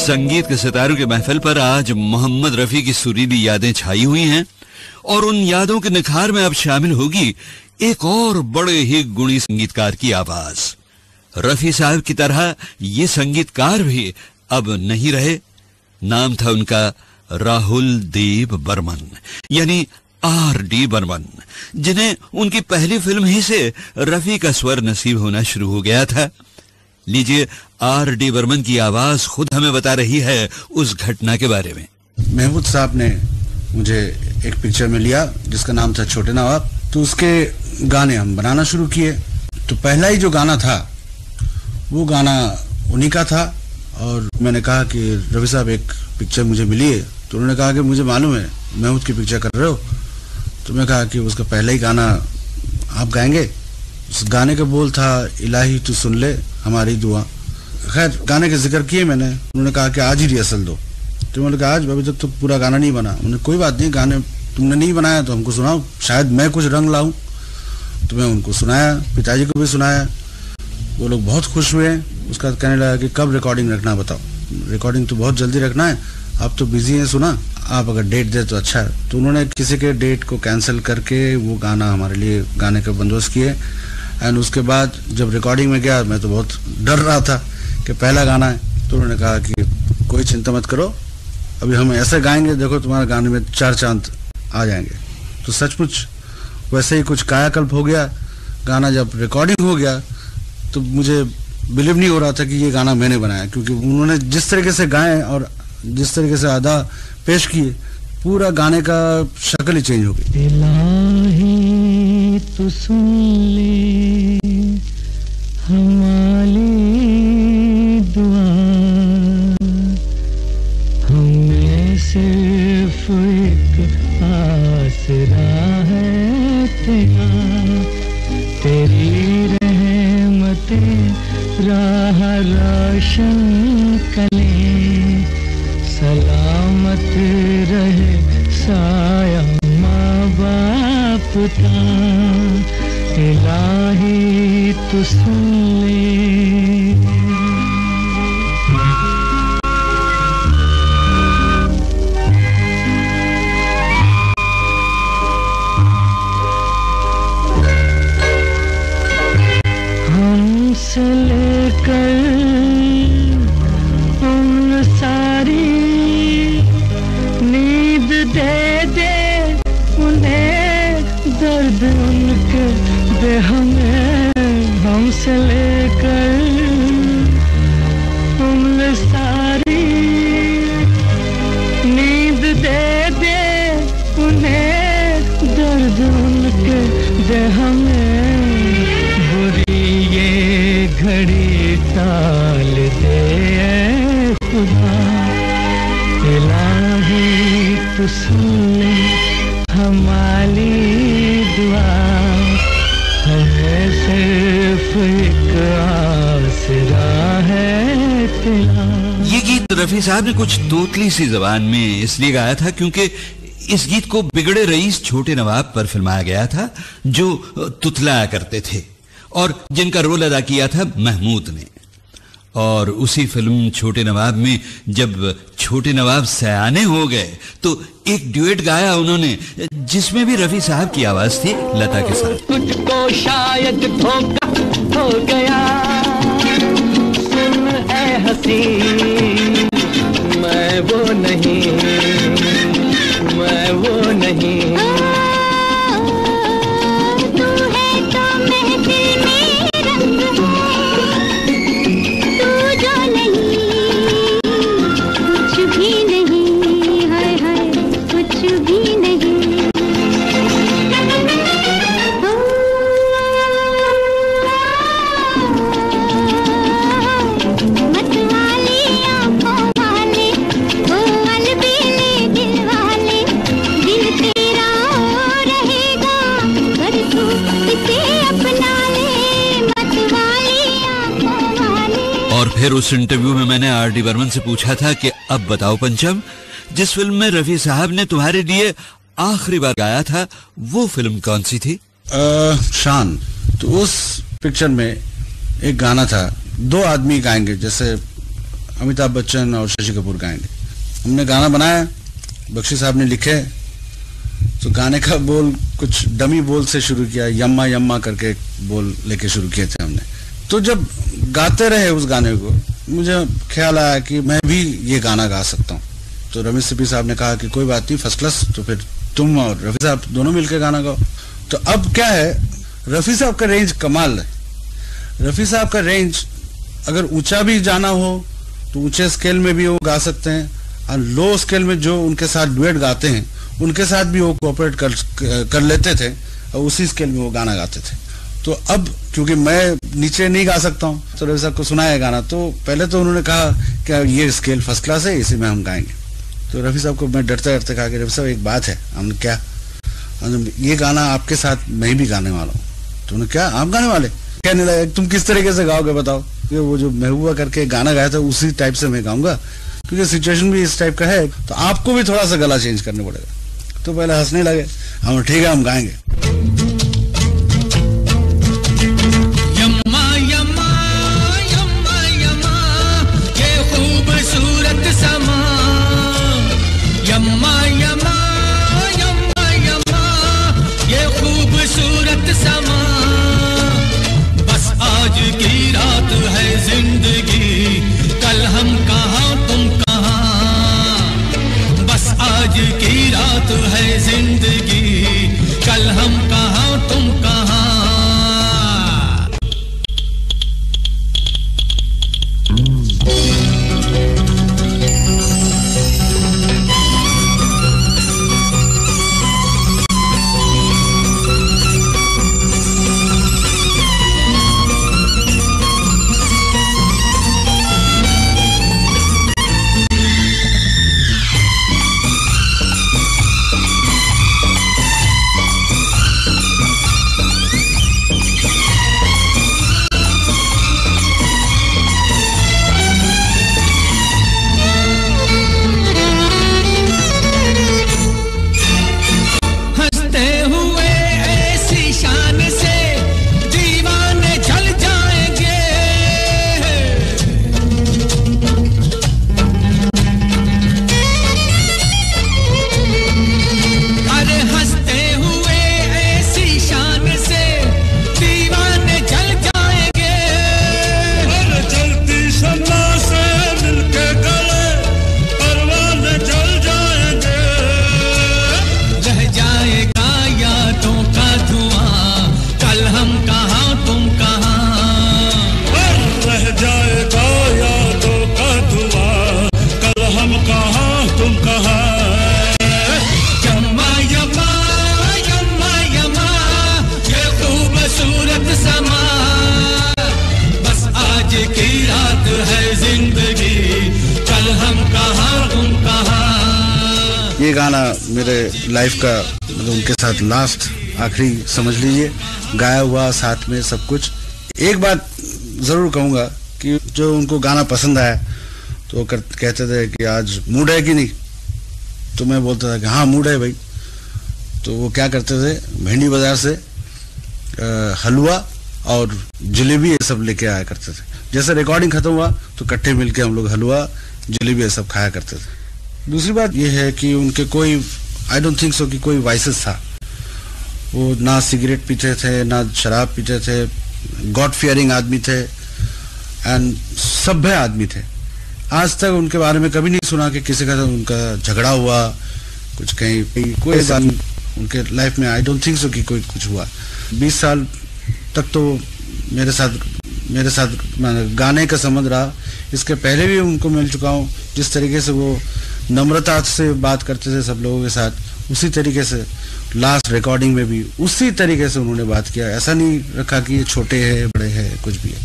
संगीत के सितारों के महफिल पर आज मोहम्मद रफी की सुरीली यादें छाई हुई हैं और उन यादों के निखार में अब शामिल होगी एक और बड़े ही गुणी संगीतकार की आवाज। रफी साहब की तरह ये संगीतकार भी अब नहीं रहे। नाम था उनका राहुल देव बर्मन, यानी R.D. बर्मन, जिन्हें उनकी पहली फिल्म ही से रफी का स्वर नसीब होना शुरू हो गया था। लीजिए, R.D. बर्मन की आवाज खुद हमें बता रही है उस घटना के बारे में। महमूद साहब ने मुझे एक पिक्चर में लिया जिसका नाम था छोटे नवाब, तो उसके गाने हम बनाना शुरू किए। तो पहला ही जो गाना था वो गाना उन्हीं का था और मैंने कहा कि रफी साहब एक पिक्चर मुझे मिली है। तो उन्होंने कहा कि मुझे मालूम है महमूद की पिक्चर कर रहे हो। तो मैं कहा कि उसका पहला ही गाना आप गाएंगे। उस गाने का बोल था इलाही तू सुन ले हमारी दुआ। खैर गाने के जिक्र किए मैंने। उन्होंने कहा कि आज ही रिहर्सल दो। तो मैंने कहा आज अभी तक तो पूरा गाना नहीं बना। उन्होंने कोई बात नहीं, गाने तुमने नहीं बनाया तो हमको सुनाओ, शायद मैं कुछ रंग लाऊं। तो मैं उनको सुनाया, पिताजी को भी सुनाया। वो लोग बहुत खुश हुए। उसका बाद कहने लगा कि कब रिकॉर्डिंग रखना बताओ। रिकॉर्डिंग तो बहुत जल्दी रखना है, आप तो बिजी हैं, सुना आप अगर डेट दे तो अच्छा है। तो उन्होंने किसी के डेट को कैंसिल करके वो गाना हमारे लिए गाने का बंदोबस्त किए। एंड उसके बाद जब रिकॉर्डिंग में गया, मैं तो बहुत डर रहा था कि पहला गाना है। तो उन्होंने कहा कि कोई चिंता मत करो, अभी हम ऐसे गाएंगे देखो तुम्हारे गाने में 4 चांद आ जाएंगे। तो सचमुच वैसे ही कुछ कायाकल्प हो गया। गाना जब रिकॉर्डिंग हो गया तो मुझे बिलीव नहीं हो रहा था कि ये गाना मैंने बनाया, क्योंकि उन्होंने जिस तरीके से गाए और जिस तरीके से अदा पेश किए, पूरा गाने का शक्ल ही चेंज हो गई। इलाही तू सुन ले हमारी दुआ, हमें सिर्फ एक आसरा है तेरा, तेरी रहमतें राह रोशन करे, सलामत रहे साया माँ बाप का, इलाही तू सुन ले। हमसे लेकर उम्र सारी नींद दे दे उन्हें, दर्द उनके दे हमें। हमसे लेकर उम्र सारी नींद दे दे उन्हें, दर्द उनके दे हमें। बुरी ये घड़ी टाल दे खुदा, इलाही तू सुन ले हमारी दुआ, हमें सिर्फ एक आसरा है तेरा। ये गीत रफी साहब ने कुछ तोतली सी जबान में इसलिए गाया था क्योंकि इस गीत को बिगड़े रईस छोटे नवाब पर फिल्माया गया था, जो तुतलाया करते थे और जिनका रोल अदा किया था महमूद ने। और उसी फिल्म छोटे नवाब में जब छोटे नवाब सयाने हो गए तो एक ड्यूएट गाया उन्होंने, जिसमें भी रफी साहब की आवाज थी लता के साथ। तुझको शायद धोखा हो गया, सुन ए हसी, मैं वो नहीं, मैं वो नहीं। फिर उस इंटरव्यू में मैंने R.D. बर्मन से पूछा था कि अब बताओ पंचम, जिस फिल्म में रफी साहब ने तुम्हारे लिए आखिरी बार गाया था वो फिल्म कौन सी थी? शान। तो उस पिक्चर में एक गाना था, 2 आदमी गाएंगे, जैसे अमिताभ बच्चन और शशि कपूर गाएंगे। हमने गाना बनाया, बख्शी साहब ने लिखे, तो गाने का बोल कुछ डमी बोल से शुरू किया, यम्मा यम्मा करके बोल लेके शुरू किए थे हमने। तो जब गाते रहे उस गाने को, मुझे ख्याल आया कि मैं भी ये गाना गा सकता हूँ। तो रमेश सिप्पी साहब ने कहा कि कोई बात नहीं, फर्स्ट क्लास, तो फिर तुम और रफी साहब दोनों मिलकर गाना गाओ। तो अब क्या है, रफी साहब का रेंज कमाल है। रफी साहब का रेंज अगर ऊंचा भी जाना हो तो ऊंचे स्केल में भी वो गा सकते हैं, और लो स्केल में जो उनके साथ डुएट गाते हैं उनके साथ भी वो कोऑपरेट कर लेते थे, और उसी स्केल में वो गाना गाते थे। तो अब क्योंकि मैं नीचे नहीं गा सकता हूँ, तो रफी साहब को सुनाया गाना, तो पहले तो उन्होंने कहा कि ये स्केल फर्स्ट क्लास है, इसी में हम गाएंगे। तो रफी साहब को मैं डरते डरते कहा कि रफी साहब एक बात है। हमने क्या? ये गाना आपके साथ मैं भी गाने वाला हूँ। तो उन्होंने क्या, आप गाने वाले? कहने लगा तुम किस तरीके से गाओगे बताओ? कि वो जो महबूबा करके गाना गाया था उसी टाइप से मैं गाऊंगा, क्योंकि सिचुएशन भी इस टाइप का है, तो आपको भी थोड़ा सा गला चेंज करना पड़ेगा। तो पहले हंसने लगे, हम ठीक है हम गाएंगे। यम्मा यम्मा यम्मा यम्मा ये खूबसूरत समा, यम्मा यम्मा यम्मा यम्मा ये खूबसूरत समा, बस आज की रात है जिंदगी, कल हम कहाँ तुम कहाँ, बस आज की रात है जिंदगी, कल हम कहाँ तुम कहाँ। ये गाना मेरे लाइफ का मतलब उनके साथ लास्ट आखिरी समझ लीजिए, गाया हुआ साथ में सब कुछ। एक बात जरूर कहूँगा कि जो उनको गाना पसंद आया तो वो कहते थे कि आज मूड है कि नहीं, तो मैं बोलता था कि हाँ मूड है भाई। तो वो क्या करते थे, भेंडी बाजार से हलवा और जलेबी ये सब लेके आया करते थे। जैसे रिकॉर्डिंग खत्म हुआ तो इकट्ठे मिलके हम लोग हलवा जलेबी ये सब खाया करते थे। दूसरी बात ये है कि उनके कोई, आई डोंट थिंक सो कि कोई वाइसेस था। वो ना सिगरेट पीते थे ना शराब पीते थे, गॉड फियरिंग आदमी थे एंड सभ्य आदमी थे। आज तक उनके बारे में कभी नहीं सुना कि किसी का उनका झगड़ा हुआ कुछ कहीं, कोई ऐसा उनके लाइफ में आई डोंट थिंक सो कि कोई कुछ हुआ। 20 साल तक तो मेरे साथ गाने का संबंध रहा। इसके पहले भी उनको मिल चुका हूँ। जिस तरीके से वो नम्रता से बात करते थे सब लोगों के साथ, उसी तरीके से लास्ट रिकॉर्डिंग में भी उसी तरीके से उन्होंने बात किया। ऐसा नहीं रखा कि ये छोटे हैं बड़े हैं कुछ भी है।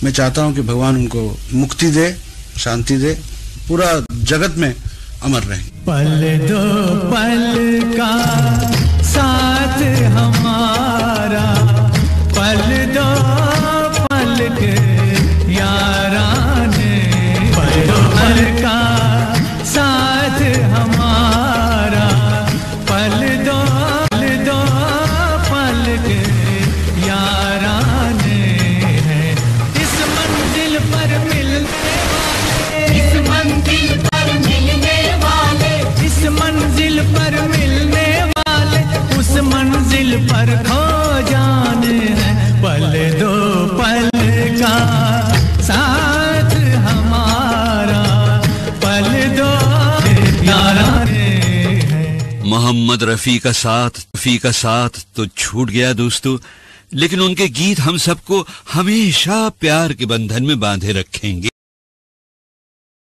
मैं चाहता हूँ कि भगवान उनको मुक्ति दे, शांति दे, पूरा जगत में अमर रहे। पल दो पल का साथ हमारा, पल दो पल के याराने, पल दो पल का साथ हमारा, पल दो पल के याराने हैं। इस मंजिल पर मिलने वाले पर खो जाने हैं, पल दो पल का साथ हमारा, पल दो प्यारा है। मोहम्मद रफ़ी का साथ तो छूट गया दोस्तों, लेकिन उनके गीत हम सबको हमेशा प्यार के बंधन में बांधे रखेंगे।